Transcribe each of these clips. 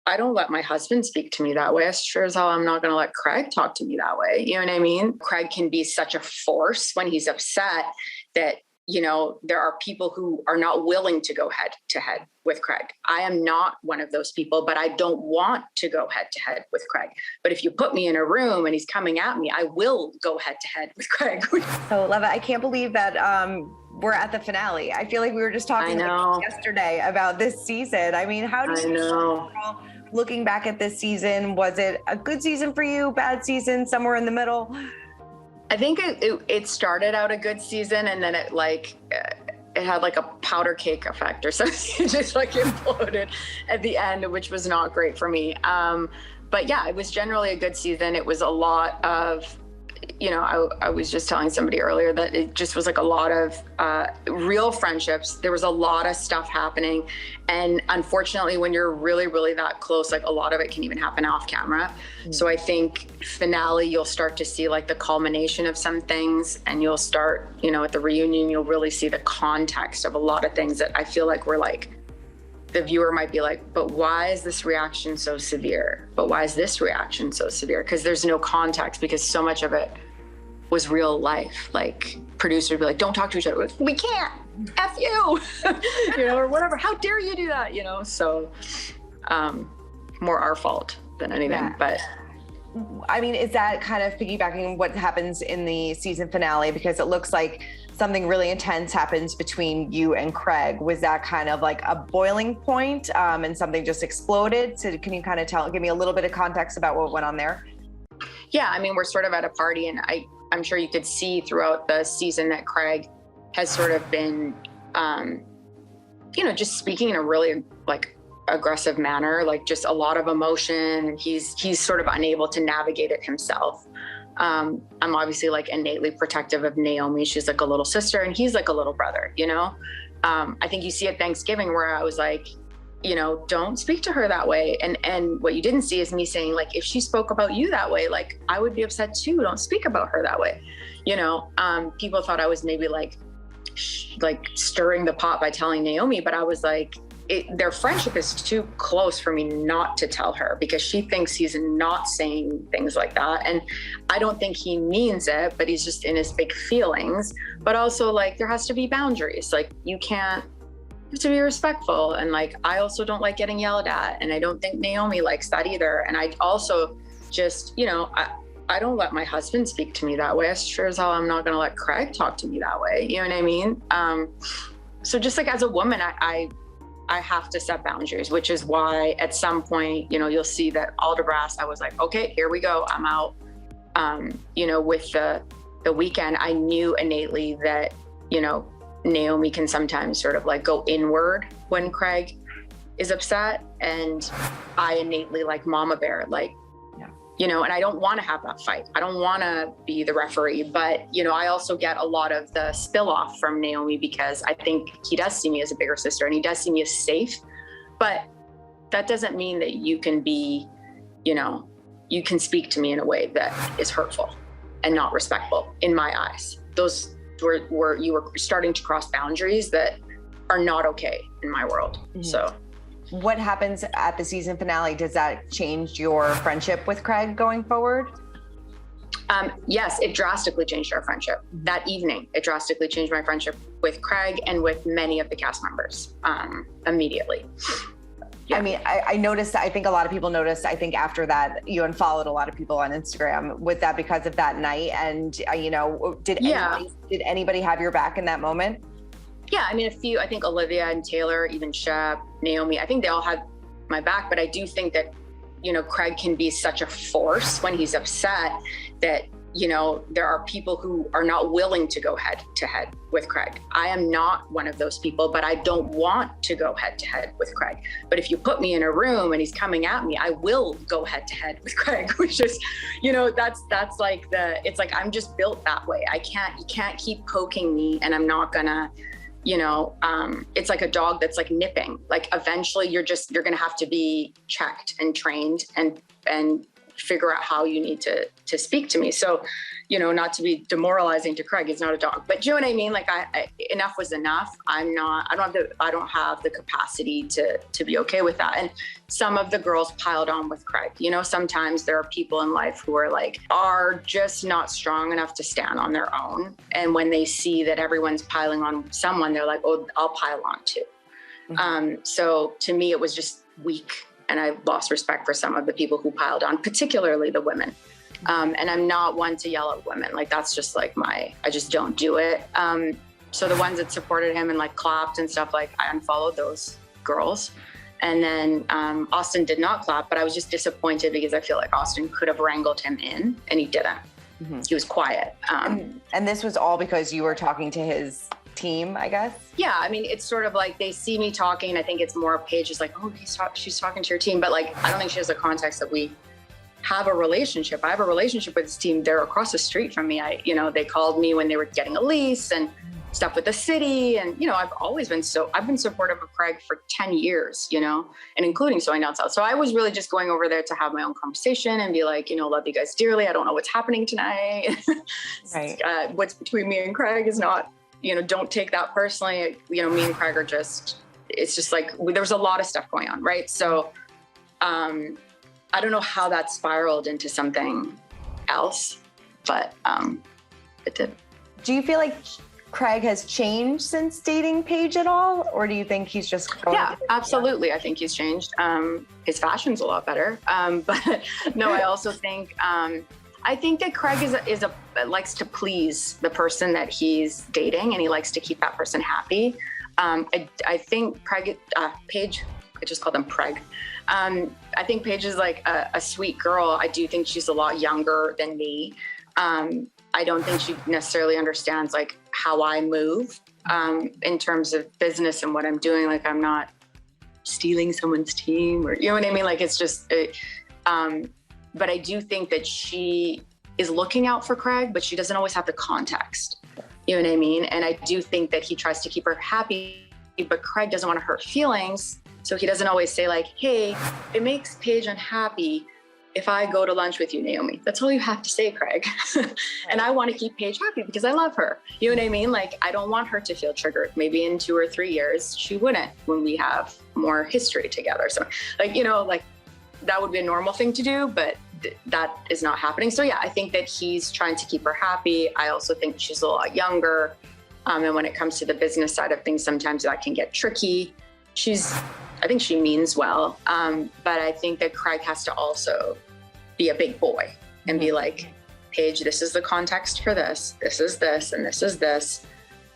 I don't let my husband speak to me that way. As sure as hell, I'm not going to let Craig talk to me that way. You know what I mean? Craig can be such a force when he's upset that, you know, there are people who are not willing to go head to head with Craig. I am not one of those people, but I don't want to go head to head with Craig. But if you put me in a room and he's coming at me, I will go head to head with Craig. So Leva, I can't believe that we're at the finale. I feel like we were just talking yesterday about this season. I mean, how do you feel looking back at this season? Was it a good season for you, bad season, somewhere in the middle? I think it started out a good season, and then it had like a powder cake effect or something. It just like imploded at the end, which was not great for me. But yeah, it was generally a good season. It was a lot of, you know, I was just telling somebody earlier that it just was like a lot of real friendships. There was a lot of stuff happening. And unfortunately, when you're really, really that close, like a lot of it can even happen off camera. Mm-hmm. So I think finale, you'll start to see like the culmination of some things, and you'll start, you know, at the reunion, you'll really see the context of a lot of things that I feel like we're like, the viewer might be like, but why is this reaction so severe? But why is this reaction so severe? Because there's no context, because so much of it was real life. Like producers would be like, don't talk to each other. We can't, F you, you know, or whatever. How dare you do that? You know, so more our fault than anything. Yeah. But I mean, is that kind of piggybacking what happens in the season finale? Because it looks like something really intense happens between you and Craig. Was that kind of like a boiling point and something just exploded? So can you kind of give me a little bit of context about what went on there? Yeah, I mean, we're sort of at a party, and I'm sure you could see throughout the season that Craig has sort of been, you know, just speaking in a really like aggressive manner, like just a lot of emotion. He's sort of unable to navigate it himself. I'm obviously like innately protective of Naomi. She's like a little sister, and he's like a little brother, you know? I think you see at Thanksgiving where I was like, you know, don't speak to her that way. And what you didn't see is me saying like, if she spoke about you that way, like I would be upset too. Don't speak about her that way. You know, people thought I was maybe like stirring the pot by telling Naomi, but I was like, their friendship is too close for me not to tell her, because she thinks he's not saying things like that. And I don't think he means it, but he's just in his big feelings. But also like, there has to be boundaries. Like you have to be respectful. And like, I also don't like getting yelled at. And I don't think Naomi likes that either. And I also just, you know, I don't let my husband speak to me that way. As sure as hell, I'm not going to let Craig talk to me that way. You know what I mean? So just like as a woman, I have to set boundaries, which is why at some point, you know, you'll see that Alderbrass, I was like, okay, here we go. I'm out. You know, with the weekend, I knew innately that, you know, Naomi can sometimes sort of like go inward when Craig is upset. And I innately like mama bear, like, you know, and I don't want to have that fight. I don't want to be the referee, but, you know, I also get a lot of the spill off from Naomi, because I think he does see me as a bigger sister, and he does see me as safe, but that doesn't mean that you can be, you know, you can speak to me in a way that is hurtful and not respectful in my eyes. Those were you were starting to cross boundaries that are not okay in my world. Mm-hmm. So. What happens at the season finale? Does that change your friendship with Craig going forward? Yes, it drastically changed our friendship. That evening, it drastically changed my friendship with Craig and with many of the cast members immediately. Yeah. I mean, I noticed, I think a lot of people noticed, I think after that, you unfollowed a lot of people on Instagram. Was that because of that night? And, you know, did anybody have your back in that moment? Yeah, I mean, I think Olivia and Taylor, even Shep, Naomi, I think they all had my back, but I do think that, you know, Craig can be such a force when he's upset that, you know, there are people who are not willing to go head to head with Craig. I am not one of those people, but I don't want to go head to head with Craig. But if you put me in a room and he's coming at me, I will go head to head with Craig, which is, you know, that's like it's like, I'm just built that way. You can't keep poking me, and I'm not gonna, you know, it's like a dog that's like nipping. Like eventually you're going to have to be checked and trained and figure out how you need to speak to me. So, you know, not to be demoralizing to Craig, he's not a dog, but do you know what I mean? Like I enough was enough. I don't have the capacity to be okay with that. And some of the girls piled on with Craig. You know, sometimes there are people in life who are just not strong enough to stand on their own. And when they see that everyone's piling on someone, they're like, oh, I'll pile on too. Mm-hmm. So to me, it was just weak. And I lost respect for some of the people who piled on, particularly the women. And I'm not one to yell at women. Like, that's just like I just don't do it. So the ones that supported him and like clapped and stuff, like I unfollowed those girls. And then Austin did not clap, but I was just disappointed because I feel like Austin could have wrangled him in and he didn't. Mm-hmm. He was quiet. And this was all because you were talking to his team, I guess? Yeah, I mean, it's sort of like they see me talking. I think it's more Paige is like, oh, she's talking to her team. But like, I don't think she has the context that we have a relationship. I have a relationship with this team. They're across the street from me. They called me when they were getting a lease and stuff with the city. And, you know, I've been supportive of Craig for 10 years, you know, and including Soy Down South. So I was really just going over there to have my own conversation and be like, you know, love you guys dearly. I don't know what's happening tonight. Right. What's between me and Craig is not, you know, don't take that personally. You know, me and Craig are it's just like, there's a lot of stuff going on. Right. So, I don't know how that spiraled into something else, but it did. Do you feel like Craig has changed since dating Paige at all? Or do you think he's just going? Yeah, absolutely. I think he's changed. His fashion's a lot better. But no, I also think, I think that Craig likes to please the person that he's dating, and he likes to keep that person happy. I think Paige, I just call them Craig. I think Paige is like a sweet girl. I do think she's a lot younger than me. I don't think she necessarily understands like how I move in terms of business and what I'm doing. Like, I'm not stealing someone's team, or, you know what I mean? Like, it's just, but I do think that she is looking out for Craig, but she doesn't always have the context. You know what I mean? And I do think that he tries to keep her happy, but Craig doesn't want to hurt feelings. So he doesn't always say like, hey, it makes Paige unhappy if I go to lunch with you, Naomi. That's all you have to say, Craig. And I want to keep Paige happy because I love her. You know what I mean? Like, I don't want her to feel triggered. Maybe in 2 or 3 years, she wouldn't when we have more history together. So like, you know, like that would be a normal thing to do, but that is not happening. So yeah, I think that he's trying to keep her happy. I also think she's a lot younger. And when it comes to the business side of things, sometimes that can get tricky. I think she means well. But I think that Craig has to also be a big boy and be like, Paige, this is the context for this. This is this, and this is this.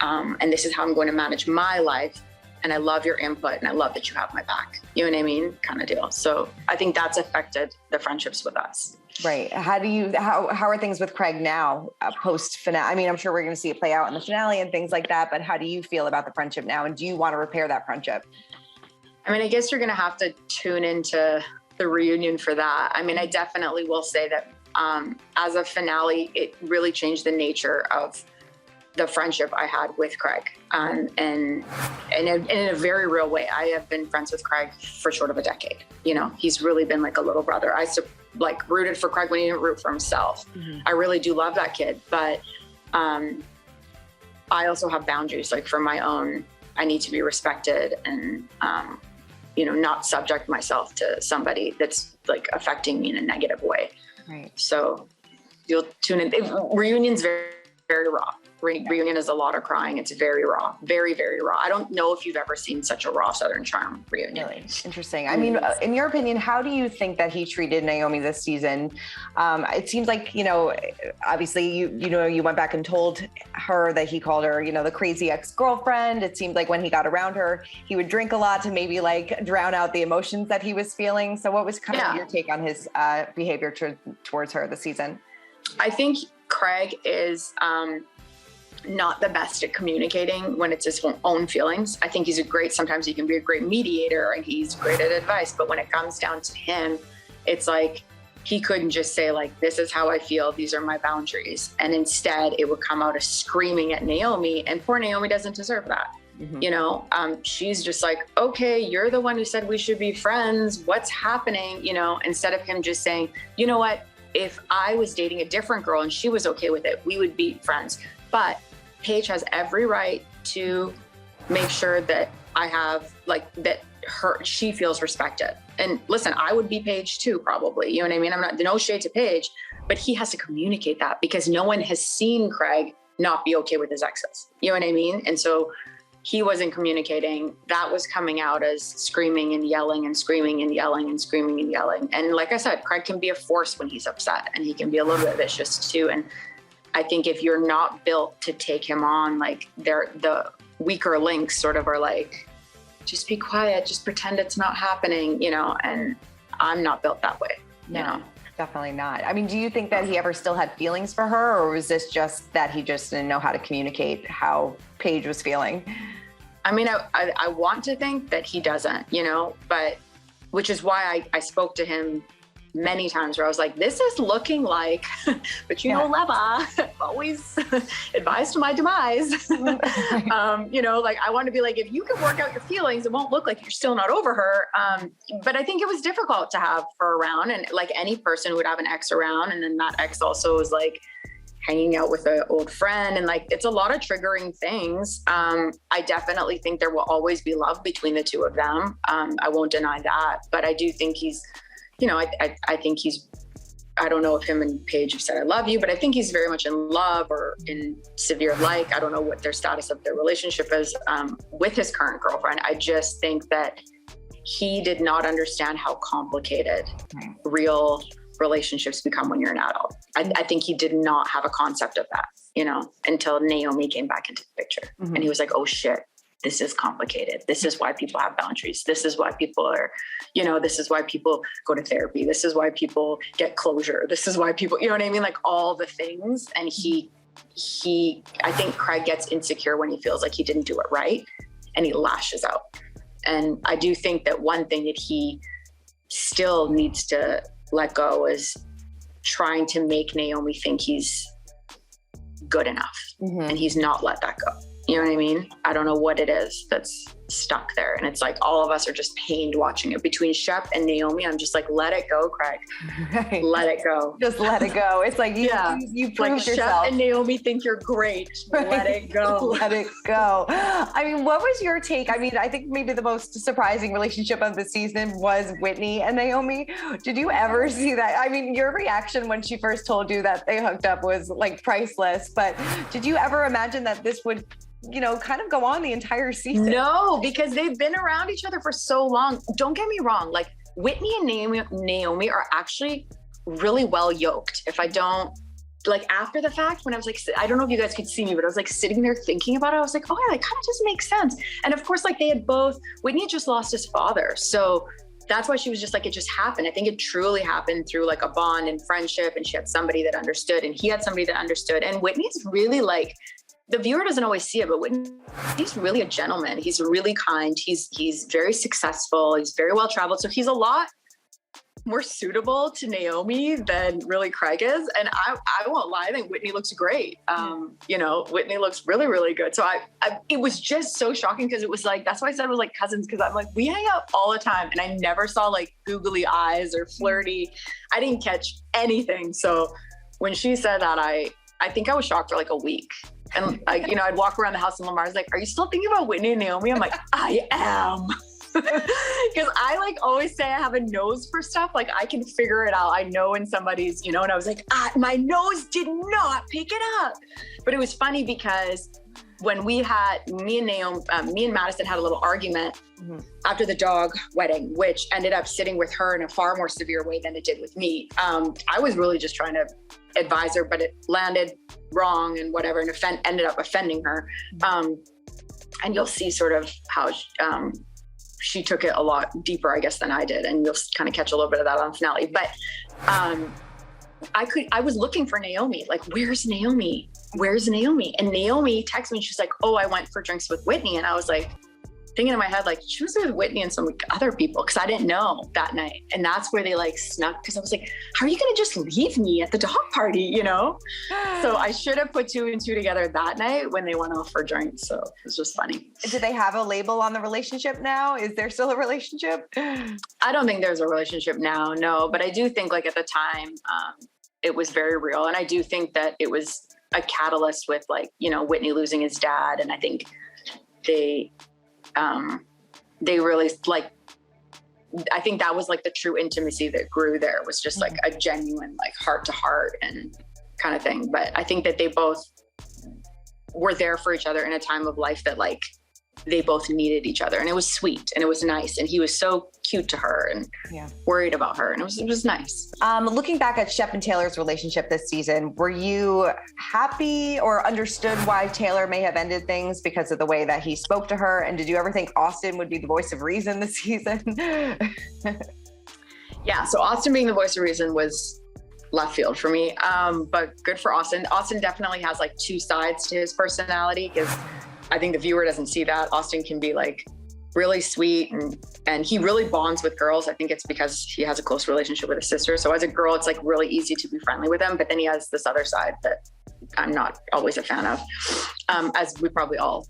And this is how I'm going to manage my life. And I love your input, and I love that you have my back. You know what I mean? Kind of deal. So I think that's affected the friendships with us. Right. How are things with Craig now, post finale? I mean, I'm sure we're going to see it play out in the finale and things like that, but how do you feel about the friendship now? And do you want to repair that friendship? I mean, I guess you're going to have to tune into the reunion for that. I mean, I definitely will say that as a finale, it really changed the nature of the friendship I had with Craig. And in a very real way. I have been friends with Craig for short of a decade. You know, he's really been like a little brother. I rooted for Craig when he didn't root for himself. Mm-hmm. I really do love that kid, but I also have boundaries. Like, for my own, I need to be respected and, you know, not subject myself to somebody that's like affecting me in a negative way. Right. So you'll tune in. Reunion's very, very raw. Reunion is a lot of crying. It's very raw, very, very raw. I don't know if you've ever seen such a raw Southern Charm reunion. Really interesting. I mean, in your opinion, how do you think that he treated Naomi this season? It seems like, you know, obviously you went back and told her that he called her, you know, the crazy ex-girlfriend. It seemed like when he got around her, he would drink a lot to maybe like drown out the emotions that he was feeling. So what was kind of your take on his behavior towards her this season? I think Craig is not the best at communicating when it's his own feelings. I think sometimes he can be a great mediator and he's great at advice, but when it comes down to him, it's like, he couldn't just say like, this is how I feel, these are my boundaries. And instead it would come out as screaming at Naomi, and poor Naomi doesn't deserve that. you know, she's just like, okay, you're the one who said we should be friends. What's happening? You know, instead of him just saying, you know what, if I was dating a different girl and she was okay with it, we would be friends. But Paige has every right to make sure that I have like that she feels respected. And listen, I would be Paige too, probably. You know what I mean? I'm not, no shade to Paige, but he has to communicate that because no one has seen Craig not be okay with his exes. You know what I mean? And so he wasn't communicating. That was coming out as screaming and yelling and screaming and yelling and screaming and yelling. And like I said, Craig can be a force when he's upset, and he can be a little bit vicious too. And I think if you're not built to take him on, like the weaker links sort of are like, just be quiet, just pretend it's not happening, you know, and I'm not built that way, you know? Definitely not. I mean, do you think that he ever still had feelings for her, or was this just that he just didn't know how to communicate how Paige was feeling? I mean, I want to think that he doesn't, you know, but which is why I spoke to him many times where I was like, this is looking like, but you know, Leva always advised to my demise. You know, like I want to be like, if you can work out your feelings, it won't look like you're still not over her. But I think it was difficult to have her around, and like any person would have an ex around. And then that ex also was like hanging out with an old friend, and like, it's a lot of triggering things. I definitely think there will always be love between the two of them. I won't deny that, but I do think he's, you know, I think he's, I don't know if him and Paige have said, I love you, but I think he's very much in love or in severe like. I don't know what their status of their relationship is with his current girlfriend. I just think that he did not understand how complicated real relationships become when you're an adult. I think he did not have a concept of that, you know, until Naomi came back into the picture. And he was like, oh shit, this is complicated. This is why people have boundaries. This is why people are, you know, this is why people go to therapy. This is why people get closure. This is why people, you know what I mean? Like all the things. And I think Craig gets insecure when he feels like he didn't do it right, and he lashes out. And I do think that one thing that he still needs to let go is trying to make Naomi think he's good enough, and he's not let that go. You know what I mean? I don't know what it is that's stuck there. And it's like, all of us are just pained watching it. Between Shep and Naomi, I'm just like, let it go, Craig. Right. Let it go. Just let it go. It's like, you proved like yourself. Shep and Naomi think you're great. Right. Let it go. Let it go. I mean, what was your take? I mean, I think maybe the most surprising relationship of the season was Whitney and Naomi. Did you ever see that? I mean, your reaction when she first told you that they hooked up was like priceless, but did you ever imagine that this would, you know, kind of go on the entire season? No, because they've been around each other for so long. Don't get me wrong. Like Whitney and Naomi are actually really well yoked. If I don't, like after the fact, when I was like, I don't know if you guys could see me, but I was like sitting there thinking about it. I was like, oh yeah, that kind of just makes sense. And of course, like they had both, Whitney had just lost his father. So that's why she was just like, it just happened. I think it truly happened through like a bond and friendship. And she had somebody that understood, and he had somebody that understood. And Whitney's really like, the viewer doesn't always see it, but he's really a gentleman. He's really kind. He's very successful. He's very well traveled. So he's a lot more suitable to Naomi than really Craig is. And I won't lie, I think Whitney looks great. You know, Whitney looks really, really good. So it was just so shocking, because it was like, that's why I said it was like cousins, because I'm like, we hang out all the time, and I never saw like googly eyes or flirty. I didn't catch anything. So when she said that, I think I was shocked for like a week. And like, you know, I'd walk around the house and Lamar's like, are you still thinking about Whitney and Naomi? I'm like, I am. Because I like always say I have a nose for stuff. Like I can figure it out. I know when somebody's, you know, and I was like, my nose did not pick it up. But it was funny because when we had, me and Madison had a little argument after the dog wedding, which ended up sitting with her in a far more severe way than it did with me. I was really just trying to advise her, but it landed wrong and whatever, and ended up offending her. And you'll see sort of how she took it a lot deeper, I guess, than I did. And you'll kind of catch a little bit of that on the finale. But I was looking for Naomi, like, where's Naomi? Where's Naomi? And Naomi texted me, she's like, oh, I went for drinks with Whitney. And I was like, thinking in my head, like, she was with Whitney and some other people, because I didn't know that night. And that's where they like snuck, because I was like, how are you going to just leave me at the dog party, you know? So I should have put 2 and 2 together that night when they went off for drinks. So it was just funny. Do they have a label on the relationship now? Is there still a relationship? I don't think there's a relationship now, no. But I do think like at the time, it was very real. And I do think that it was a catalyst with like, you know, Whitney losing his dad. And I think they really like, I think that was like the true intimacy that grew there, was just like a genuine like heart to heart and kind of thing. But I think that they both were there for each other in a time of life that like they both needed each other, and it was sweet and it was nice. And he was so cute to her and worried about her. And it was nice. Looking back at Shep and Taylor's relationship this season, were you happy or understood why Taylor may have ended things because of the way that he spoke to her? And did you ever think Austin would be the voice of reason this season? Yeah. So Austin being the voice of reason was left field for me. But good for Austin. Austin definitely has like 2 sides to his personality, because I think the viewer doesn't see that. Austin can be like really sweet and he really bonds with girls. I think it's because he has a close relationship with his sister. So as a girl, it's like really easy to be friendly with him. But then he has this other side that I'm not always a fan of, as we probably all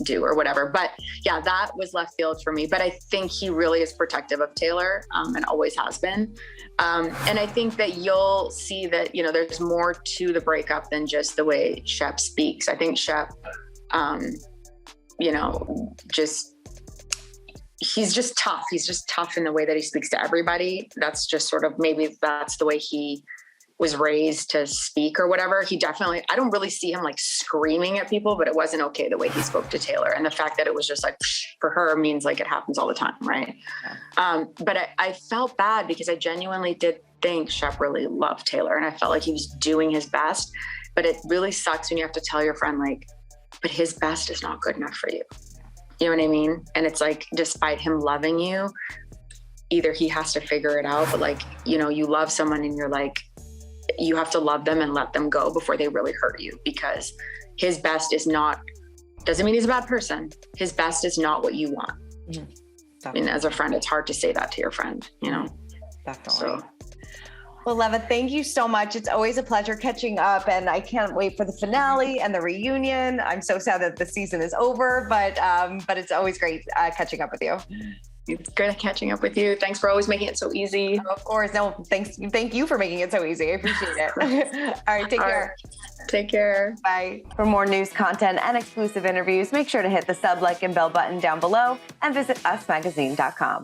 do or whatever. But yeah, that was left field for me. But I think he really is protective of Taylor and always has been. And I think that you'll see that, you know, there's more to the breakup than just the way Shep speaks. I think Shep, you know, he's just tough. He's just tough in the way that he speaks to everybody. That's just sort of, maybe that's the way he was raised to speak or whatever. He definitely, I don't really see him like screaming at people, but it wasn't okay the way he spoke to Taylor. And the fact that it was just like, for her means like it happens all the time. Right. Yeah. But I felt bad because I genuinely did think Shep really loved Taylor, and I felt like he was doing his best, but it really sucks when you have to tell your friend like, but his best is not good enough for you. You know what I mean? And it's like, despite him loving you, either he has to figure it out, but like, you know, you love someone and you're like, you have to love them and let them go before they really hurt you, because his best is not, doesn't mean he's a bad person. His best is not what you want. Mm-hmm. I mean, as a friend, it's hard to say that to your friend, you know? Definitely. So. Well, Leva, thank you so much. It's always a pleasure catching up, and I can't wait for the finale and the reunion. I'm so sad that the season is over, but it's always great catching up with you. It's good catching up with you. Thanks for always making it so easy. Of course. No, thanks. Thank you for making it so easy. I appreciate it. All right. Take care. Take care. Bye. For more news, content, and exclusive interviews, make sure to hit the sub, like, and bell button down below and visit usmagazine.com.